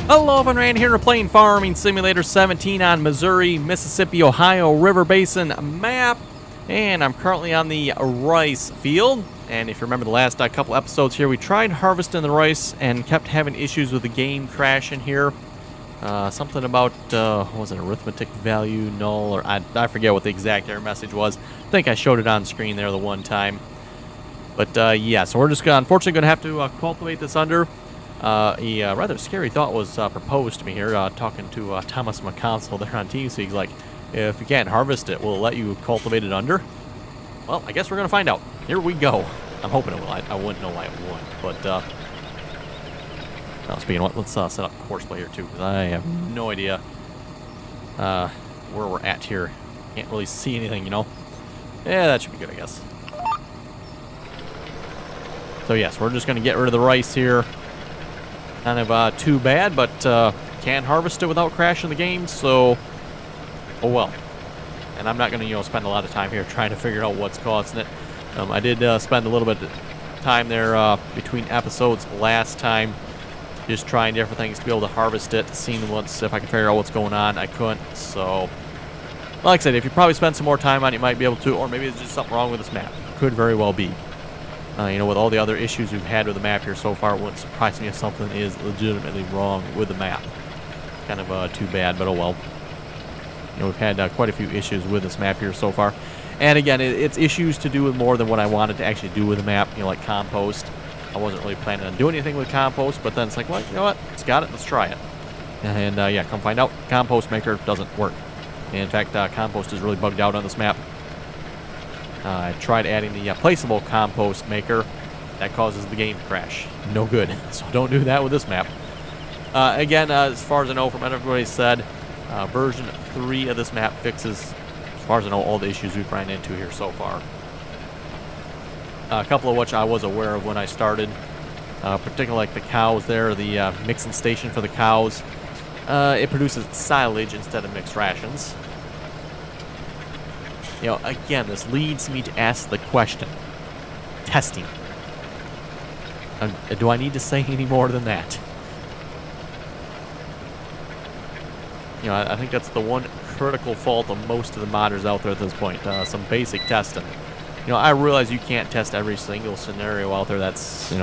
Hello, everyone. Rand here. We're playing Farming Simulator 17 on Missouri, Mississippi, Ohio River Basin map. And I'm currently on the rice field. And if you remember the last couple episodes here, we tried harvesting the rice and kept having issues with the game crashing here. Something about, what was it, arithmetic value null, or I forget what the exact error message was. I think I showed it on screen there the one time. But yeah, so we're just unfortunately going to have to cultivate this under. A rather scary thought was proposed to me here, talking to Thomas McConsole there on TeamSpeak. He's like, if you can't harvest it, will it let you cultivate it under? Well, I guess we're going to find out. Here we go. I'm hoping it will. I wouldn't know why it wouldn't. But, speaking of what, let's set up Courseplay here, too, because I have no idea where we're at here. Can't really see anything, you know. Yeah, that should be good, I guess. So, yes, we're just going to get rid of the rice here. Kind of too bad, but can harvest it without crashing the game, so oh well. And I'm not going to, spend a lot of time here trying to figure out what's causing it. I did spend a little bit of time there between episodes last time, just trying different things to be able to harvest it, seeing if I can figure out what's going on. I couldn't, so like I said, if you probably spend some more time on it, you might be able to, or maybe there's just something wrong with this map. Could very well be. With all the other issues we've had with the map here so far, it wouldn't surprise me if something is legitimately wrong with the map. Kind of too bad, but oh well. We've had quite a few issues with this map here so far. And again, it's issues to do with more than what I wanted to actually do with the map, like compost. I wasn't really planning on doing anything with compost, but then it's like, well, you know what? It's got it. Let's try it. And yeah, come find out, compost maker doesn't work. And in fact, compost is really bugged out on this map. I tried adding the placeable compost maker. That causes the game to crash. No good. So don't do that with this map. Again, as far as I know from what everybody said, version 3 of this map fixes, as far as I know, all the issues we've ran into here so far. A couple of which I was aware of when I started. Particularly like the cows there, the mixing station for the cows. It produces silage instead of mixed rations. Again, this leads me to ask the question. Testing. Do I need to say any more than that? I think that's the one critical fault of most of the modders out there at this point. Some basic testing. I realize you can't test every single scenario out there that's,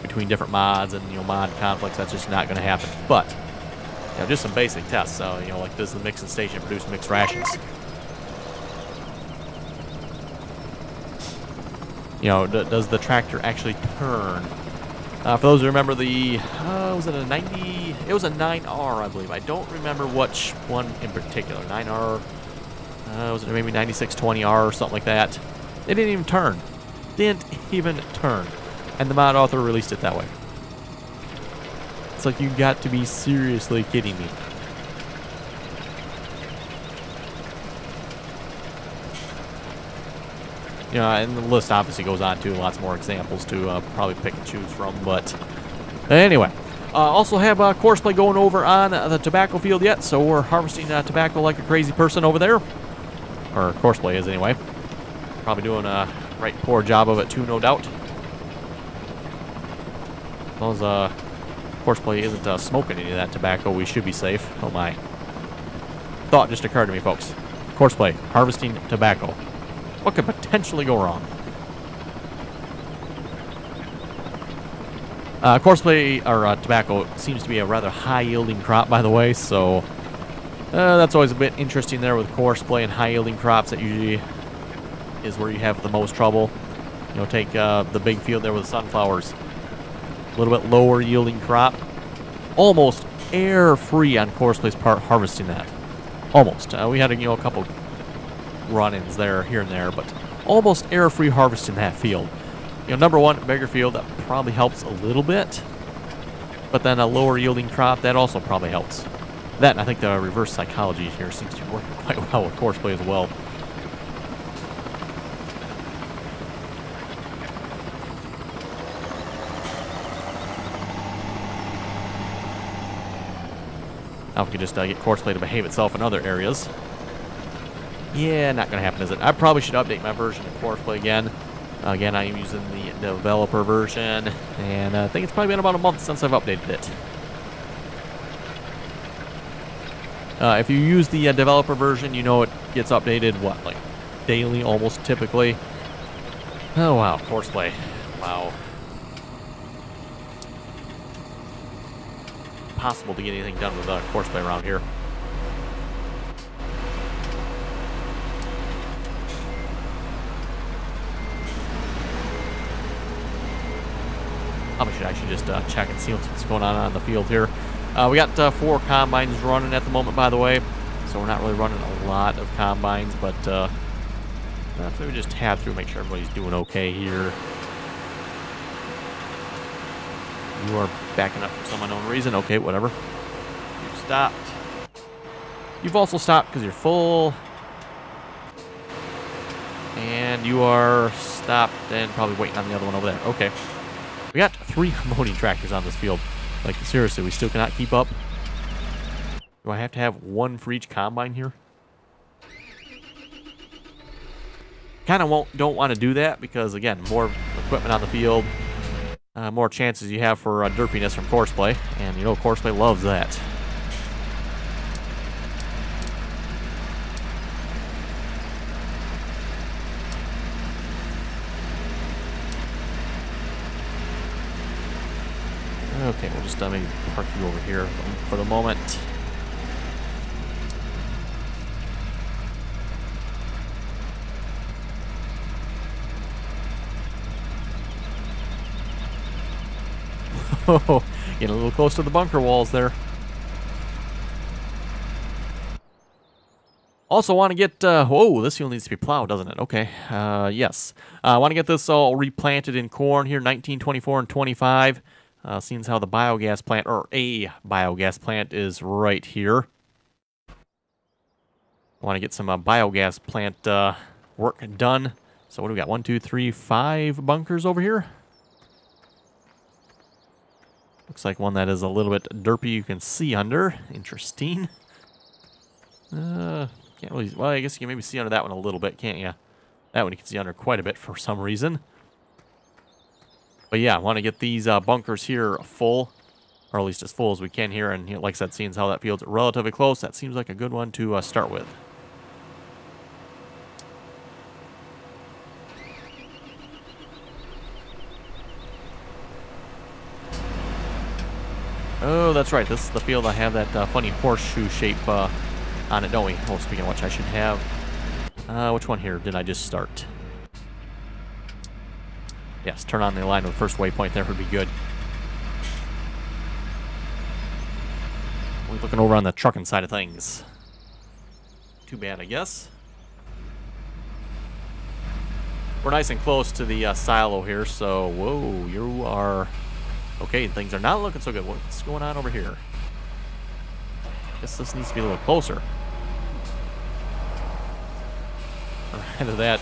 between different mods and, mod conflicts. That's just not going to happen. But, just some basic tests. So, like, does the mixing station produce mixed rations? Does the tractor actually turn? For those who remember the, was it a 90? It was a 9R, I believe. I don't remember which one in particular. 9R, was it maybe 9620R or something like that? It didn't even turn. Didn't even turn. And the mod author released it that way. It's like, you got to be seriously kidding me. And the list obviously goes on to lots more examples to probably pick and choose from. But anyway, also have Courseplay going over on the tobacco field yet. So we're harvesting tobacco like a crazy person over there. Or Courseplay is anyway. Probably doing a right poor job of it too, no doubt. As long as Courseplay isn't smoking any of that tobacco, we should be safe. Oh my. Thought just occurred to me, folks. Courseplay, harvesting tobacco. What could potentially go wrong? Courseplay, or tobacco, seems to be a rather high-yielding crop, by the way, so that's always a bit interesting there with Courseplay and high-yielding crops. That usually is where you have the most trouble. Take the big field there with the sunflowers. A little bit lower-yielding crop. Almost error-free on Courseplay's part harvesting that. Almost. We had a couple run-ins there, here and there, but almost error-free harvest in that field. Number one, bigger field, that probably helps a little bit, but then a lower yielding crop, that also probably helps. That, and I think the reverse psychology here seems to be working quite well with Courseplay as well. Now if we could just get Courseplay to behave itself in other areas. Yeah, not going to happen, is it? I probably should update my version of Courseplay again. Again, I am using the developer version, and I think it's probably been about a month since I've updated it. If you use the developer version, you know it gets updated, what, like daily almost typically. Oh, wow. Courseplay. Wow. Impossible to get anything done with Courseplay around here. Probably should actually just check and see what's going on the field here. We got 4 combines running at the moment, by the way, so we're not really running a lot of combines, but let's maybe just tab through, make sure everybody's doing okay here. You are backing up for some unknown reason. Okay, whatever. You've stopped. You've also stopped because you're full. And you are stopped and probably waiting on the other one over there. Okay. We got 3 loading tractors on this field. Like, seriously, we still cannot keep up. Do I have to have 1 for each combine here? Kind of don't want to do that because, again, more equipment on the field, more chances you have for derpiness from Courseplay. And, you know, Courseplay loves that. Okay, we'll just maybe park you over here for the moment. Oh, getting a little close to the bunker walls there. Also want to get, whoa, this field needs to be plowed, doesn't it? Okay, yes. I want to get this all replanted in corn here, 19, 24, and 25. Seeing as how the biogas plant, or a biogas plant, is right here. I want to get some biogas plant work done. So what do we got? 1, 2, 3, 5 bunkers over here. Looks like one that is a little bit derpy you can see under. Interesting. Can't really, well, I guess you can maybe see under that one a little bit, can't you? That one you can see under quite a bit for some reason. But yeah, I want to get these bunkers here full, or at least as full as we can here. And you know, like I said, seeing as how that field's relatively close, that seems like a good one to start with. Oh, that's right. This is the field I have that funny horseshoe shape on it, don't we? Oh, speaking of which, I should have... which one here did I just start? Yes, turn on the line with the first waypoint there would be good. We're looking over on the trucking side of things. Too bad, I guess. We're nice and close to the silo here, so... Whoa, you are... Okay, things are not looking so good. What's going on over here? Guess this needs to be a little closer. Ahead of that.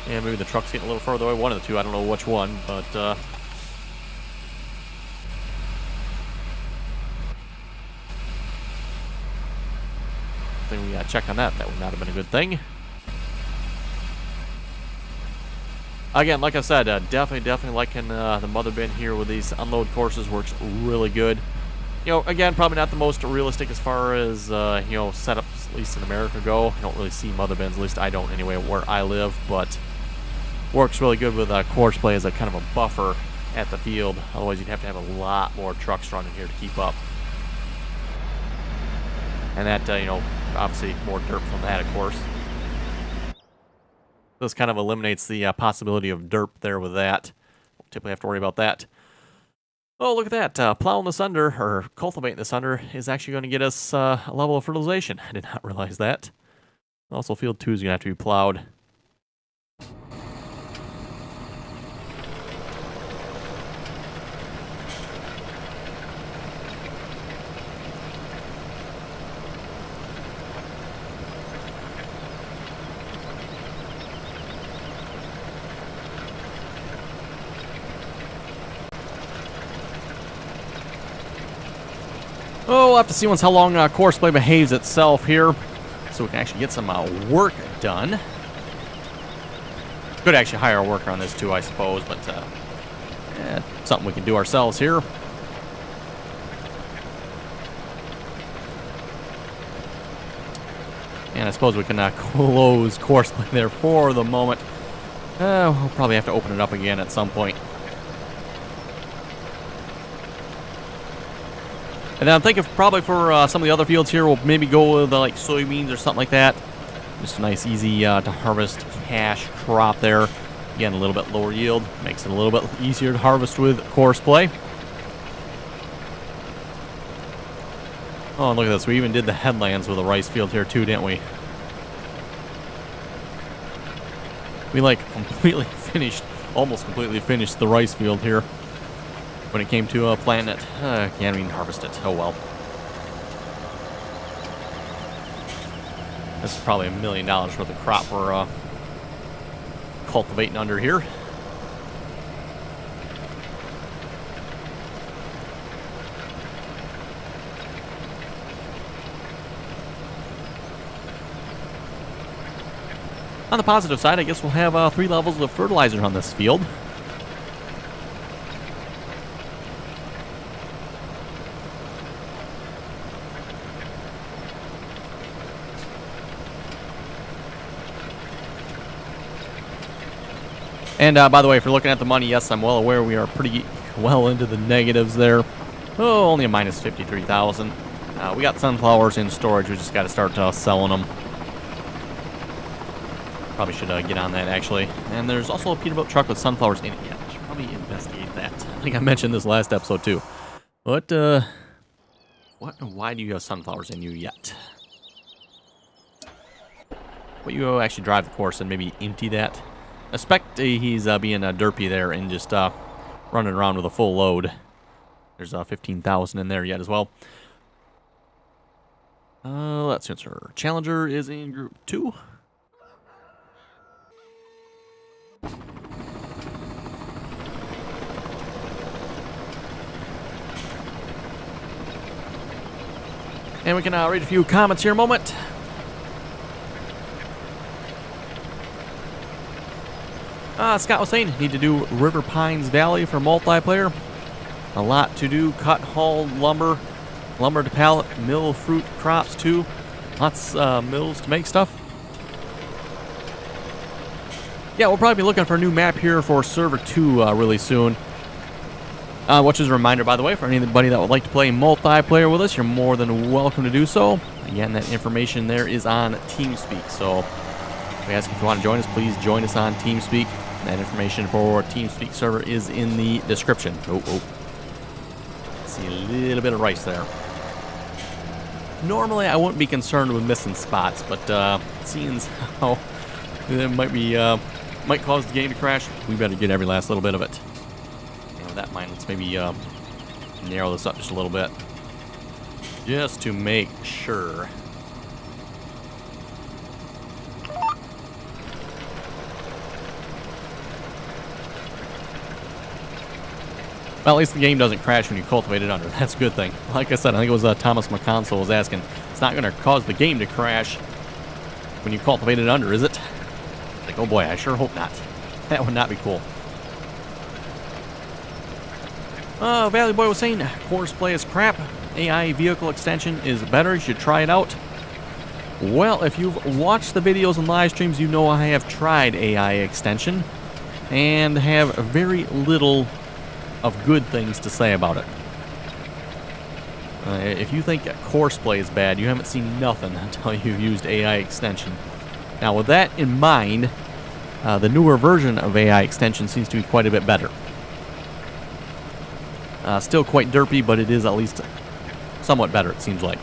Yeah, maybe the truck's getting a little further away. One of the two. I don't know which one, but... I think we gotta check on that. That would not have been a good thing. Again, like I said, definitely liking the mother bin here with these unload courses. Works really good. You know, again, probably not the most realistic as far as, you know, setups, at least in America, go. I don't really see mother bins, at least I don't anyway, where I live, but works really good with Courseplay as a kind of a buffer at the field. Otherwise, you'd have to have a lot more trucks running here to keep up. And that, you know, obviously more dirt from that, of course. This kind of eliminates the possibility of derp there with that. Won't typically have to worry about that. Oh, look at that. Plowing this under, or cultivating this under, is actually going to get us a level of fertilization. I did not realize that. Also, field 2 is going to have to be plowed. Oh, we'll have to see once how long Courseplay behaves itself here, so we can actually get some work done. Could actually hire a worker on this too, I suppose, but something we can do ourselves here. And I suppose we can close Courseplay there for the moment. We'll probably have to open it up again at some point. And then I'm thinking probably for some of the other fields here, we'll maybe go with like soybeans or something like that. Just a nice, easy to harvest cash crop there. Again, a little bit lower yield. Makes it a little bit easier to harvest with Courseplay. Oh, look at this. We even did the headlands with a rice field here too, didn't we? We like completely finished, almost completely finished the rice field here when it came to planting it. Can't even harvest it. Oh well. This is probably $1 million worth of crop we're cultivating under here. On the positive side, I guess we'll have 3 levels of fertilizer on this field. And by the way, if you're looking at the money, yes, I'm well aware we are pretty well into the negatives there. Oh, only a minus 53,000. We got sunflowers in storage. We just got to start selling them. Probably should get on that, actually. And there's also a Peterbilt truck with sunflowers in it. Yeah, I should probably investigate that. I think I mentioned this last episode, too. What and why do you have sunflowers in you yet? But you actually drive the course and maybe empty that. I suspect he's being derpy there and just running around with a full load. There's 15,000 in there yet as well. Let's answer. Challenger is in group 2. And we can read a few comments here a moment. Scott was saying, need to do River Pines Valley for multiplayer. A lot to do. Cut, haul, lumber to pallet, mill fruit crops too. Lots mills to make stuff. Yeah, we'll probably be looking for a new map here for Server 2 really soon. Which is a reminder, by the way, for anybody that would like to play multiplayer with us, you're more than welcome to do so. Again, that information there is on TeamSpeak. So if we ask if you want to join us, please join us on TeamSpeak. That information for TeamSpeak server is in the description. See a little bit of rice there. Normally, I wouldn't be concerned with missing spots, but seeing how it might cause the game to crash, we better get every last little bit of it. With that in mind, let's maybe narrow this up just a little bit, just to make sure. Well, at least the game doesn't crash when you cultivate it under. That's a good thing. Like I said, I think it was Thomas McConsole was asking. It's not going to cause the game to crash when you cultivate it under, is it? Like, oh boy, I sure hope not. That would not be cool. Valley Boy was saying, Courseplay is crap. AI vehicle extension is better. You should try it out. Well, if you've watched the videos and live streams, you know I have tried AI extension and have very little of good things to say about it. If you think Courseplay is bad, you haven't seen nothing until you've used AI extension. Now, with that in mind, the newer version of AI extension seems to be quite a bit better. Still quite derpy, but it is at least somewhat better, it seems like.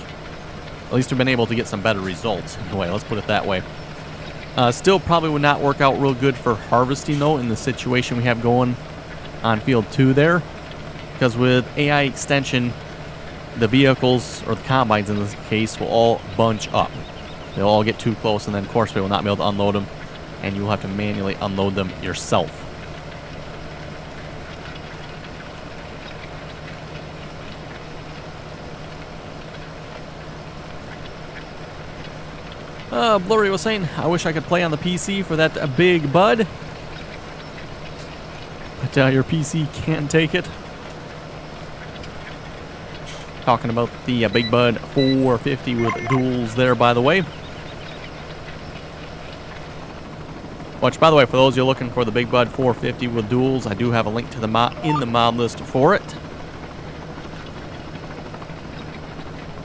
At least we've been able to get some better results. Anyway, let's put it that way. Still probably would not work out real good for harvesting, though, in the situation we have going on field 2 there. Because with AI extension, the vehicles, or the combines in this case, will all bunch up. They'll all get too close, and then Courseplay will not be able to unload them, and you'll have to manually unload them yourself. Blurry was saying, I wish I could play on the PC for that big bud. But your PC can't take it. Talking about the Big Bud 450 with duals there, by the way. Which, by the way, for those of you looking for the Big Bud 450 with duals, I do have a link to the in the mod list for it.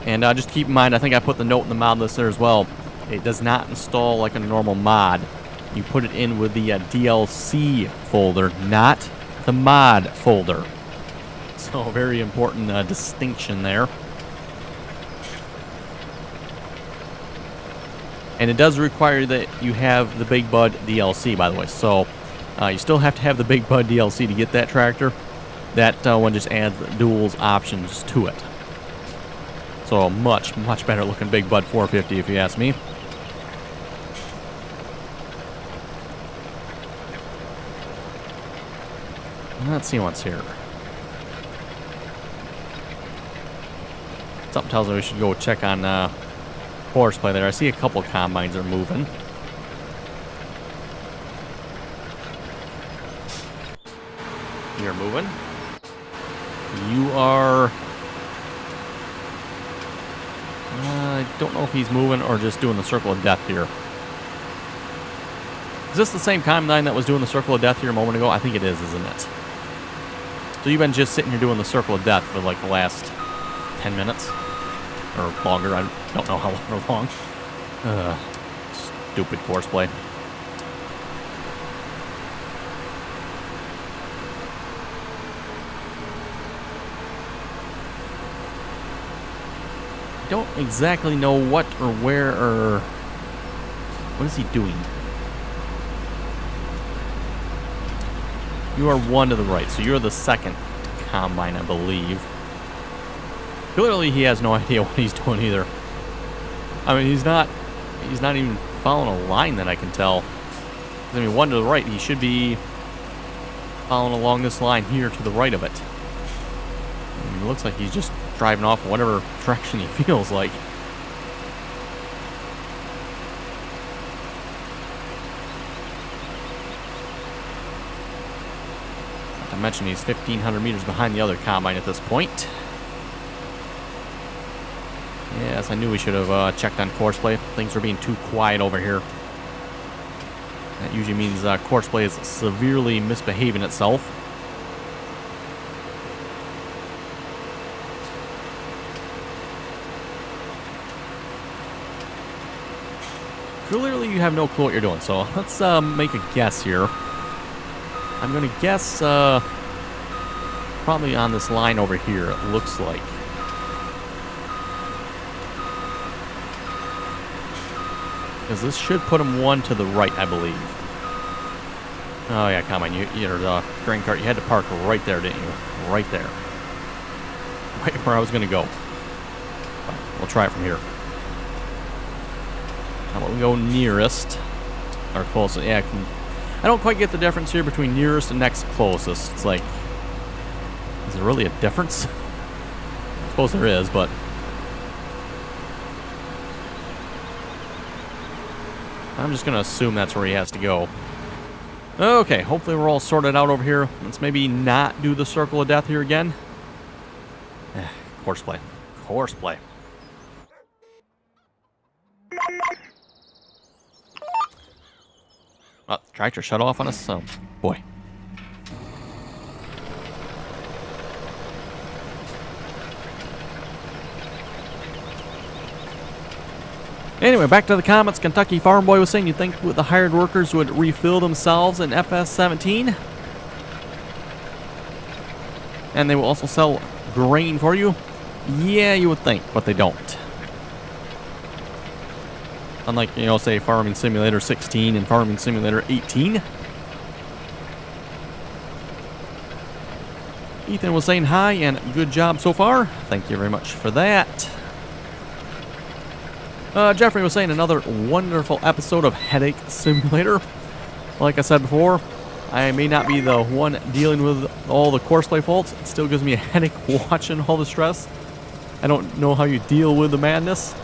And just keep in mind, I think I put the note in the mod list there as well. It does not install like a normal mod. You put it in with the DLC folder, not the mod folder. So, very important distinction there. And it does require that you have the Big Bud DLC, by the way. So, you still have to have the Big Bud DLC to get that tractor. That one just adds the duals options to it. So, a much, much better looking Big Bud 450 if you ask me. Let's see what's here. Something tells me we should go check on Courseplay there. I see a couple combines are moving. You're moving. You are... I don't know if he's moving or just doing the circle of death here. Is this the same combine that was doing the circle of death here a moment ago? I think it is, isn't it? So you've been just sitting here doing the circle of death for like the last 10 minutes? Or longer, I don't know how long. Stupid Courseplay. I don't exactly know what or where or... What is he doing? You are one to the right, so you're the second combine, I believe. Clearly, he has no idea what he's doing either. I mean, he's not even following a line that I can tell. I mean, one to the right, he should be following along this line here to the right of it. I mean, it looks like he's just driving off in whatever direction he feels like. I mentioned he's 1,500 meters behind the other combine at this point. Yes, I knew we should have checked on Courseplay. Things are being too quiet over here. That usually means Courseplay is severely misbehaving itself. Clearly you have no clue what you're doing, so let's make a guess here. I'm going to guess probably on this line over here, it looks like. Because this should put him one to the right, I believe. Oh yeah, come on, your grain cart, you had to park right there, didn't you? Right there. Right where I was going to go. But we'll try it from here. How about we go nearest, or closest? Yeah, I don't quite get the difference here between nearest and next closest. It's like, is there really a difference? I suppose there is, but... I'm just going to assume that's where he has to go. Okay, hopefully we're all sorted out over here. Let's maybe not do the circle of death here again. Courseplay. Courseplay. Oh, the tractor shut off on us? Oh, boy. Anyway, back to the comments. Kentucky Farm Boy was saying, you think the hired workers would refill themselves in FS17? And they will also sell grain for you? Yeah, you would think, but they don't. Unlike, you know, say Farming Simulator 16 and Farming Simulator 18. Ethan was saying hi and good job so far. Thank you very much for that. Jeffrey was saying another wonderful episode of Headache Simulator. Like I said before, I may not be the one dealing with all the Courseplay faults. It still gives me a headache watching all the stress. I don't know how you deal with the madness.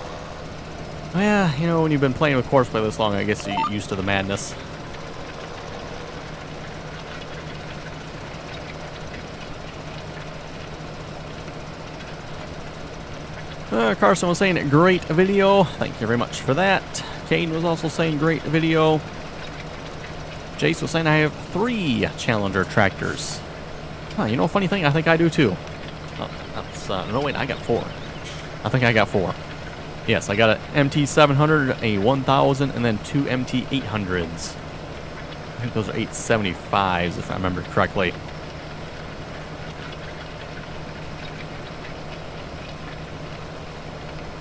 Yeah, you know, when you've been playing with Courseplay this long, I guess you get used to the madness. Carson was saying great video. Thank you very much for that. Kane was also saying great video. Jace was saying I have 3 Challenger tractors. Huh, you know a funny thing? I think I do too. Oh, that's, no wait, I got 4. I think I got 4. Yes, I got an MT700, a 1000, and then 2 MT800s. I think those are 875s if I remember correctly.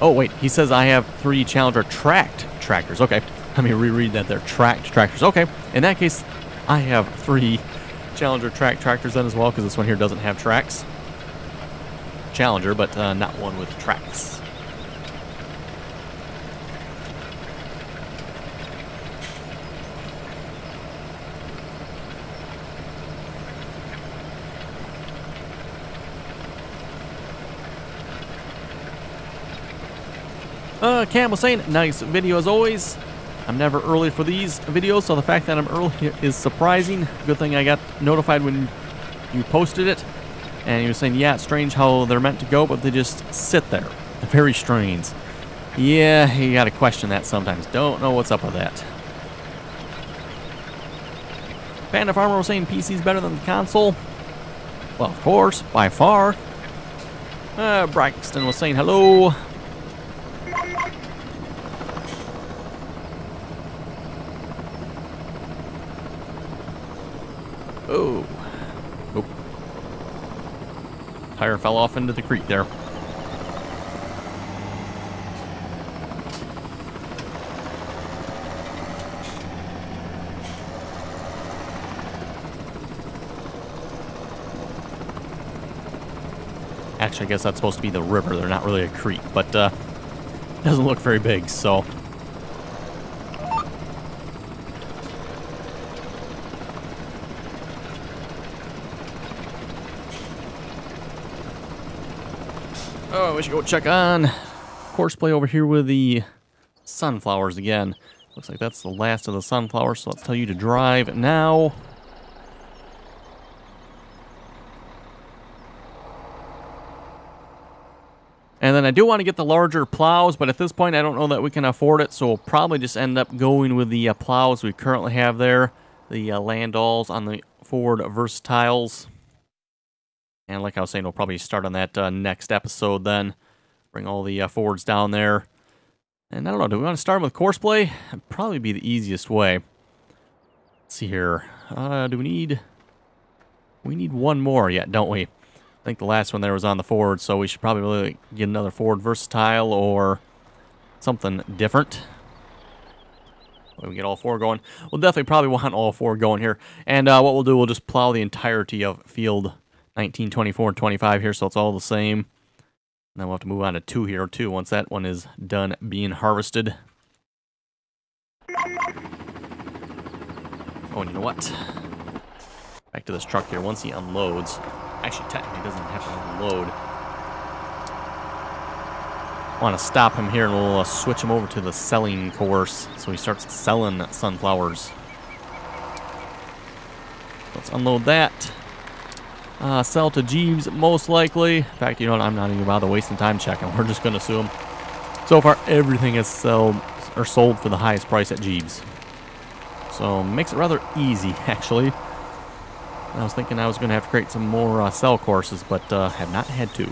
Oh wait, he says I have 3 Challenger tracked tractors. Okay, let me reread that. They're tracked tractors. Okay, in that case, I have 3 Challenger tracked tractors then as well, because this one here doesn't have tracks. Challenger, but not one with tracks. Cam was saying, nice video as always. I'm never early for these videos, so the fact that I'm early is surprising. Good thing I got notified when you posted it. And he was saying, yeah, it's strange how they're meant to go, but they just sit there. Very strange. Yeah, you gotta question that sometimes. Don't know what's up with that. Panda Farmer was saying PC's better than the console. Well, of course, by far. Braxton was saying hello. Oh. Oh. Tire fell off into the creek there. Actually, I guess that's supposed to be the river. They're not really a creek, but it doesn't look very big, so. Oh, we should go check on Courseplay over here with the sunflowers again. Looks like that's the last of the sunflowers, so let's tell you to drive now. And then I do want to get the larger plows, but at this point I don't know that we can afford it, so we'll probably just end up going with the plows we currently have there. The Landals on the Ford Versatiles. And like I was saying, we'll probably start on that next episode then. Bring all the Fords down there. And I don't know, do we want to start with Courseplay? That'd probably be the easiest way. Let's see here. Do we need... We need one more yet, don't we? I think the last one there was on the Ford, so we should probably really get another Ford Versatile or something different. We get all 4 going. We'll definitely probably want all 4 going here. And what we'll do, we'll just plow the entirety of field 19, 24, and 25 here, so it's all the same. And then we'll have to move on to 2 here, too, once that one is done being harvested. Oh, and you know what? Back to this truck here. Once he unloads... Actually, technically, doesn't have to unload. I want to stop him here, and we'll switch him over to the selling course, so he starts selling sunflowers. Let's unload that. Sell to Jeeves, most likely. In fact, you know what? I'm not even bother wasting time checking. We're just going to assume. So far, everything is sold for the highest price at Jeeves. So, makes it rather easy, actually. I was thinking I was going to have to create some more sell courses, but have not had to.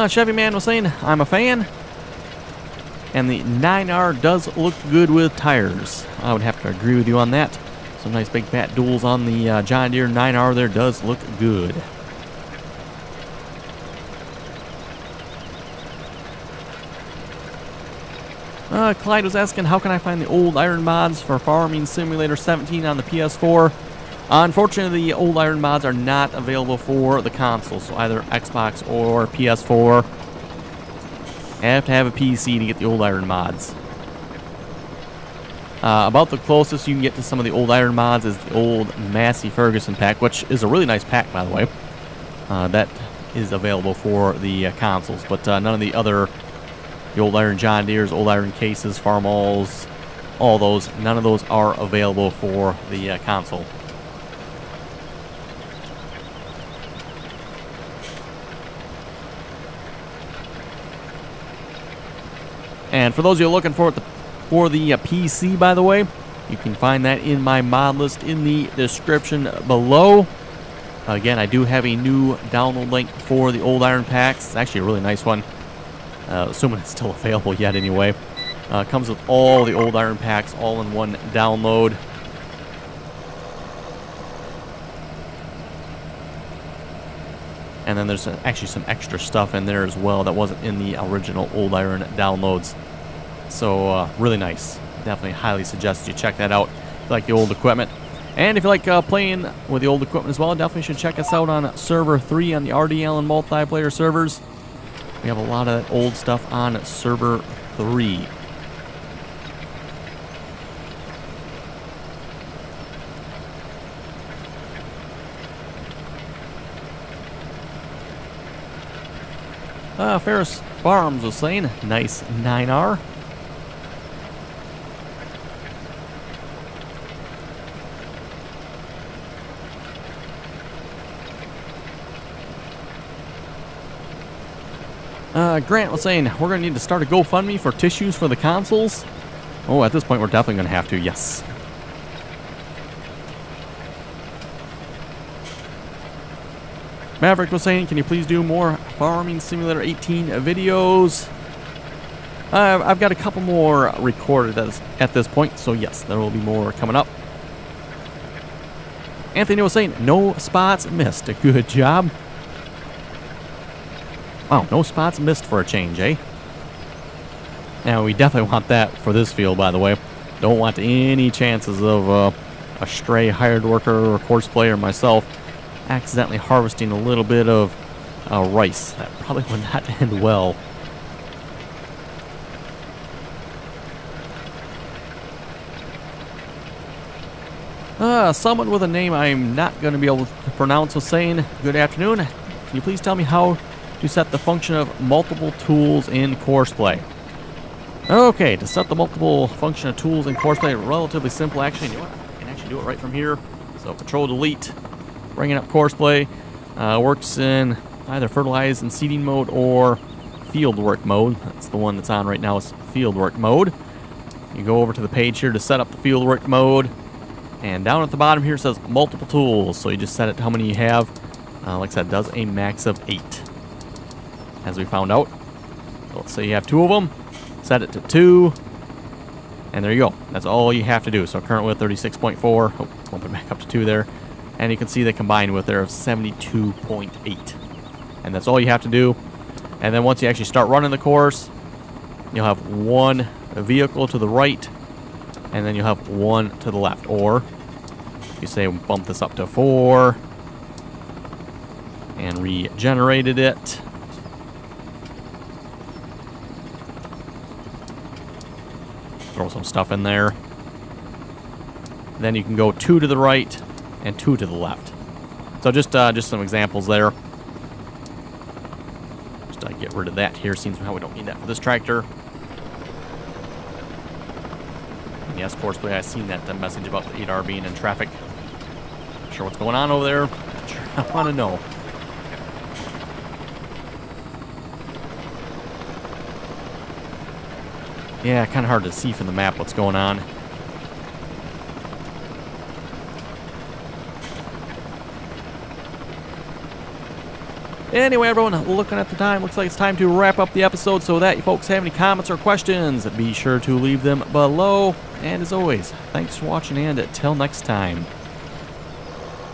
Chevy Man was saying, I'm a fan. And the 9R does look good with tires. I would have to agree with you on that. Some nice big fat duals on the John Deere 9R there does look good. Clyde was asking, how can I find the old iron mods for Farming Simulator 17 on the PS4? Unfortunately, the old iron mods are not available for the console, so either Xbox or PS4. You have to have a PC to get the old iron mods. About the closest you can get to some of the old iron mods is the old Massey Ferguson pack, which is a really nice pack, by the way. That is available for the consoles, but none of the other, the old iron John Deere's, old iron cases, Farmalls, all those. None of those are available for the console. And for those of you looking for the PC, by the way, you can find that in my mod list in the description below. Again, I do have a new download link for the old iron packs. It's actually a really nice one, assuming it's still available yet anyway. It comes with all the old iron packs all in one download. And then there's actually some extra stuff in there as well that wasn't in the original old iron downloads. So really nice. Definitely highly suggest you check that out if you like the old equipment. And if you like playing with the old equipment as well, definitely should check us out on Server 3 on the RDAllen multiplayer servers. We have a lot of that old stuff on Server 3. Ferris Farms was saying, nice 9R. Grant was saying, we're going to need to start a GoFundMe for tissues for the consoles. Oh, at this point, we're definitely going to have to, yes. Maverick was saying, can you please do more Farming Simulator 18 videos? I've got a couple more recorded at this point, so yes, there will be more coming up. Anthony was saying, no spots missed. Good job. Wow, no spots missed for a change, eh? Now, we definitely want that for this field, by the way. Don't want any chances of a stray hired worker or Courseplay or myself accidentally harvesting a little bit of rice. That probably would not end well. Someone with a name I'm not going to be able to pronounce was saying, good afternoon. Can you please tell me how to set the function of multiple tools in Courseplay? Okay, to set the multiple function of tools in Courseplay, relatively simple. Actually, you know what? I can actually do it right from here. So Control-Delete, bringing up Courseplay. Works in either fertilize and seeding mode or field work mode. That's the one that's on right now, is field work mode. You go over to the page here to set up the field work mode. And down at the bottom here it says multiple tools. So you just set it to how many you have. Like I said, it does a max of 8. As we found out. So let's say you have 2 of them. Set it to 2. And there you go. That's all you have to do. So currently with 36.4. Oh, bump it back up to 2 there. And you can see they combined with there of 72.8. And that's all you have to do. And then once you actually start running the course, you'll have 1 vehicle to the right. And then you'll have 1 to the left. Or you say bump this up to 4. And regenerated it. Throw some stuff in there. Then you can go 2 to the right and 2 to the left. So just some examples there. Just get rid of that here. Seems how we don't need that for this tractor. And yes, Courseplay, I've seen that message about the 8R being in traffic. Not sure what's going on over there. Not sure I want to know. Yeah, kind of hard to see from the map what's going on. Anyway, everyone, looking at the time, looks like it's time to wrap up the episode. So that you folks have any comments or questions, be sure to leave them below. And as always, thanks for watching, and until next time.